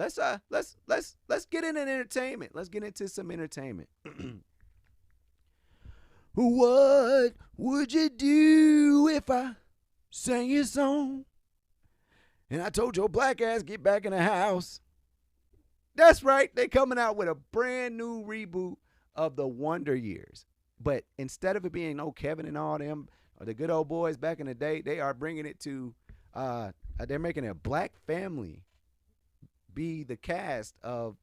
let's get into entertainment. Let's get into some entertainment. What would you do if I sang your song and I told your black ass get back in the house? That's right. They coming out with a brand new reboot of the Wonder Years. But instead of it being Kevin and all them or the good old boys back in the day, they are bringing it to they're making a black family be the cast of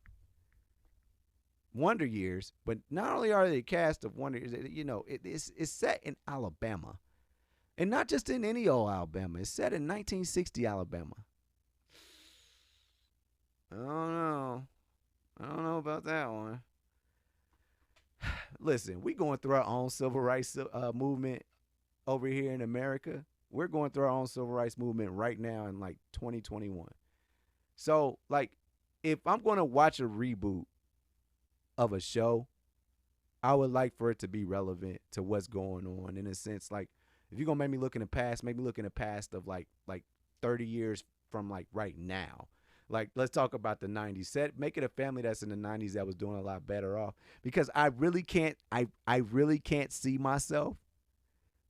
Wonder Years. But not only are they the cast of Wonder Years, it's set in Alabama. And not just in any old Alabama. It's set in 1960 Alabama. I don't know. I don't know about that one. Listen, we going through our own civil rights movement over here in America. We're going through our own civil rights movement right now in like 2021. So, like, if I'm going to watch a reboot of a show, I would like for it to be relevant to what's going on. In a sense, like, if you're going to make me look in the past, make me look in the past of like 30 years from like right now. Like, let's talk about the 90s. Make it a family that's in the 90s that was doing a lot better off. Because I really can't see myself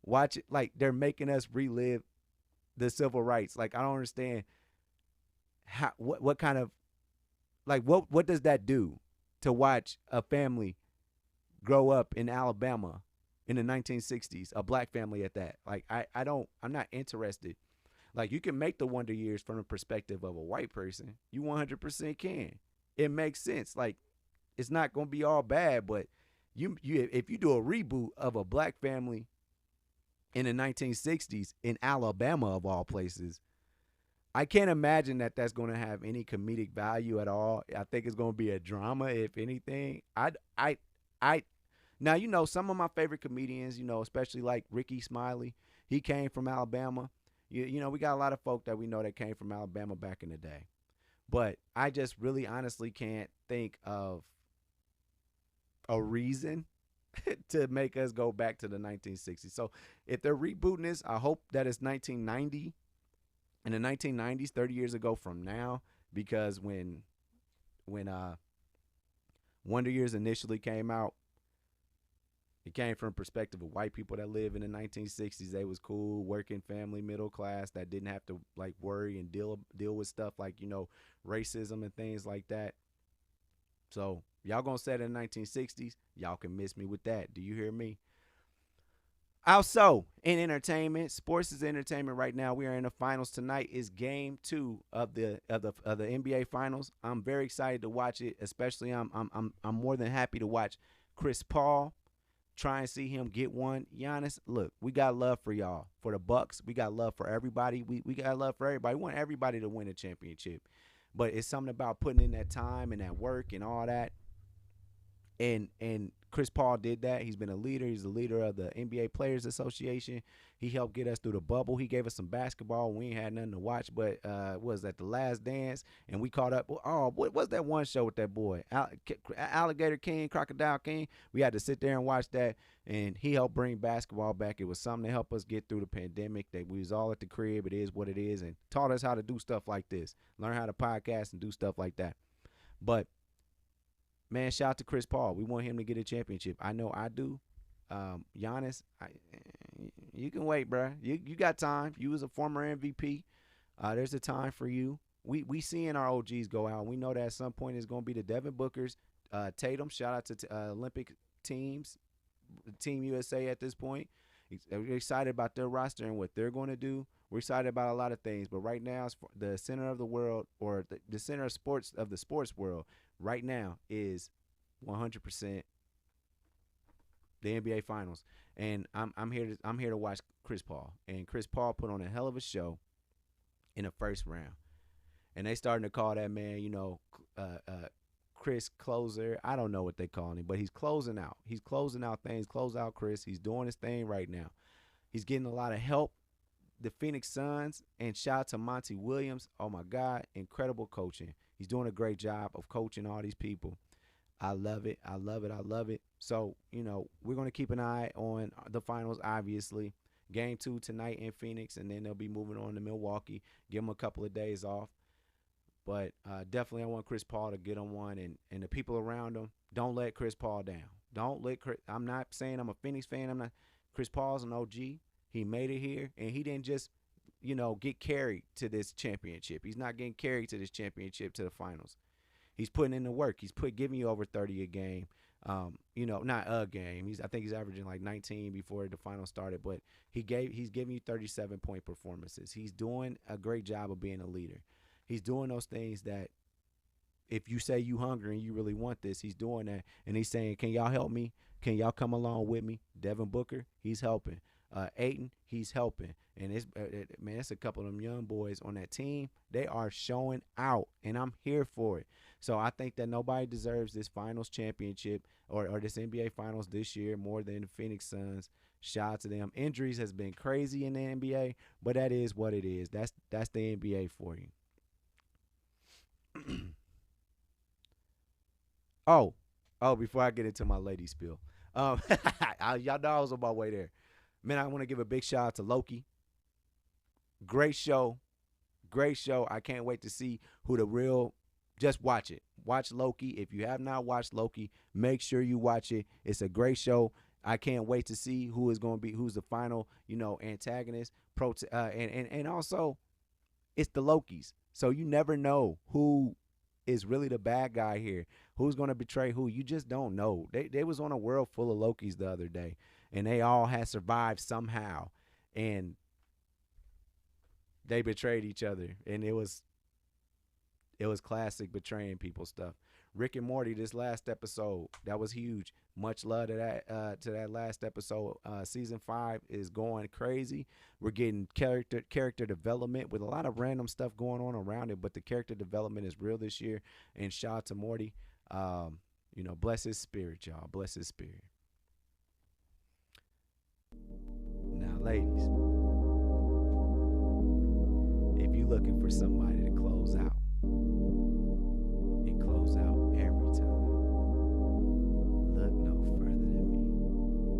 watch it. Like, they're making us relive the civil rights. Like, I don't understand what kind of, like, what does that do to watch a family grow up in Alabama in the 1960s, a black family at that? Like, I'm not interested. Like, you can make the Wonder Years from the perspective of a white person. You 100% can. It makes sense. Like, it's not going to be all bad, but you if you do a reboot of a black family in the 1960s in Alabama of all places, I can't imagine that that's going to have any comedic value at all. I think it's going to be a drama, if anything. Now, some of my favorite comedians, especially like Ricky Smiley, he came from Alabama. We got a lot of folk that we know that came from Alabama back in the day. But I just really honestly can't think of a reason to make us go back to the 1960s. So if they're rebooting this, I hope that it's 1990, in the 1990s, 30 years ago from now, because when Wonder Years initially came out, it came from a perspective of white people that live in the 1960s. They was cool, working family, middle class, that didn't have to like worry and deal with stuff like, racism and things like that. So y'all gonna say it in the 1960s, y'all can miss me with that. Do you hear me? Also, in entertainment, sports is entertainment right now. We are in the finals. Tonight is game 2 of the NBA finals. I'm very excited to watch it. Especially, I'm more than happy to watch Chris Paul. Try and see him get one. Giannis, look, we got love for y'all. For the Bucks, we got love for everybody. We got love for everybody. We want everybody to win a championship. But it's something about putting in that time and that work and all that. And Chris Paul did that. He's been a leader. He's the leader of the NBA Players Association. He helped get us through the bubble. He gave us some basketball. We ain't had nothing to watch, but was that The Last Dance? And we caught up. Oh, what was that one show with that boy? Alligator King, Crocodile King. We had to sit there and watch that, and he helped bring basketball back. It was something to help us get through the pandemic. That we was all at the crib. It is what it is, and taught us how to do stuff like this. Learn how to podcast and do stuff like that. But man, shout out to Chris Paul. We want him to get a championship. I know I do. Giannis, you can wait, bro. You got time. You was a former MVP. There's a time for you. We seeing our OGs go out. We know that at some point it's going to be the Devin Bookers, Tatum. Shout out to Olympic teams, Team USA at this point. We're excited about their roster and what they're going to do. We're excited about a lot of things. But right now, the center of the world, or the center of sports, of the sports world right now, is 100% the NBA Finals. And I'm here to watch Chris Paul. And Chris Paul put on a hell of a show in the first round. And they starting to call that man, Chris Closer. I don't know what they call him, but he's closing out. He's closing out things. Close out Chris. He's doing his thing right now. He's getting a lot of help. The Phoenix Suns, and shout out to Monty Williams. Oh my God, incredible coaching. He's doing a great job of coaching all these people. I love it. I love it. I love it. So, we're going to keep an eye on the finals, obviously. Game 2 tonight in Phoenix, and then they'll be moving on to Milwaukee. Give them a couple of days off. But definitely I want Chris Paul to get on one, and the people around him, don't let Chris Paul down. Don't let Chris, I'm not saying I'm a Phoenix fan. I'm not. Chris Paul's an OG. He made it here, and he didn't just, get carried to this championship. He's not getting carried to this championship, to the finals. He's putting in the work. He's giving you over 30 a game. Not a game. I think he's averaging like 19 before the final started, but he's giving you 37-point performances. He's doing a great job of being a leader. He's doing those things that if you say you hungry and you really want this, he's doing that. And he's saying, can y'all help me? Can y'all come along with me? Devin Booker, he's helping. Ayton, he's helping. And it's a couple of them young boys on that team. They are showing out, and I'm here for it. So I think that nobody deserves this finals championship or this NBA finals this year more than the Phoenix Suns. Shout out to them. Injuries has been crazy in the NBA, but that is what it is. That's the NBA for you. Before I get into my lady spiel, y'all know I was on my way there. Man, I want to give a big shout out to Loki. Great show. I can't wait to see who the real. Just watch it. Watch Loki. If you have not watched Loki, make sure you watch it. It's a great show. I can't wait to see who's the final, antagonist. And also, it's the Lokis. So you never know who is really the bad guy here. Who's going to betray who? You just don't know. They was on a world full of Lokis the other day, and they all had survived somehow, and they betrayed each other, and it was classic betraying people stuff. Rick and Morty, this last episode, that was huge. Much love to that last episode. Season 5 is going crazy. We're getting character development with a lot of random stuff going on around it, but the character development is real this year. And shout out to Morty. Bless his spirit, y'all. Bless his spirit. Now, ladies, if you're looking for somebody to close out, and close out every time, look no further than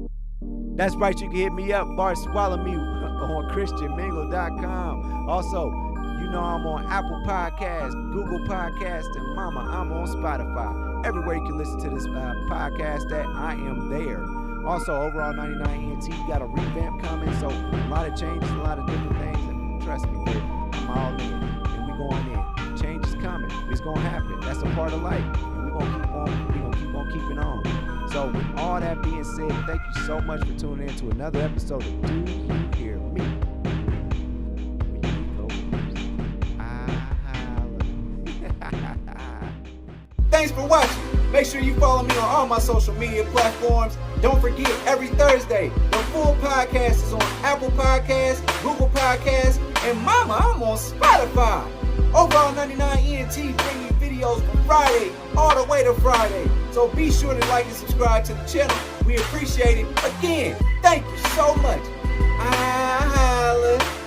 me. That's right, you can hit me up, Bartholomew, on ChristianMingle.com. Also, I'm on Apple Podcasts, Google Podcasts, and Mama, I'm on Spotify. Everywhere you can listen to this podcast at, I am there. Also, Overall 99 ENT, you got a revamp coming, so a lot of changes, a lot of different things, and trust me, baby, I'm all in, and we going in. Change is coming. It's going to happen. That's a part of life, and we're going to keep on keeping on. So with all that being said, thank you so much for tuning in to another episode of Do You Hear Me? Thanks for watching. Make sure you follow me on all my social media platforms. Don't forget, every Thursday, the full podcast is on Apple Podcasts, Google Podcasts, and Mama, I'm on Spotify. Overall 99 ENT bring you videos from Friday all the way to Friday. So be sure to like and subscribe to the channel. We appreciate it. Again, thank you so much. I holla.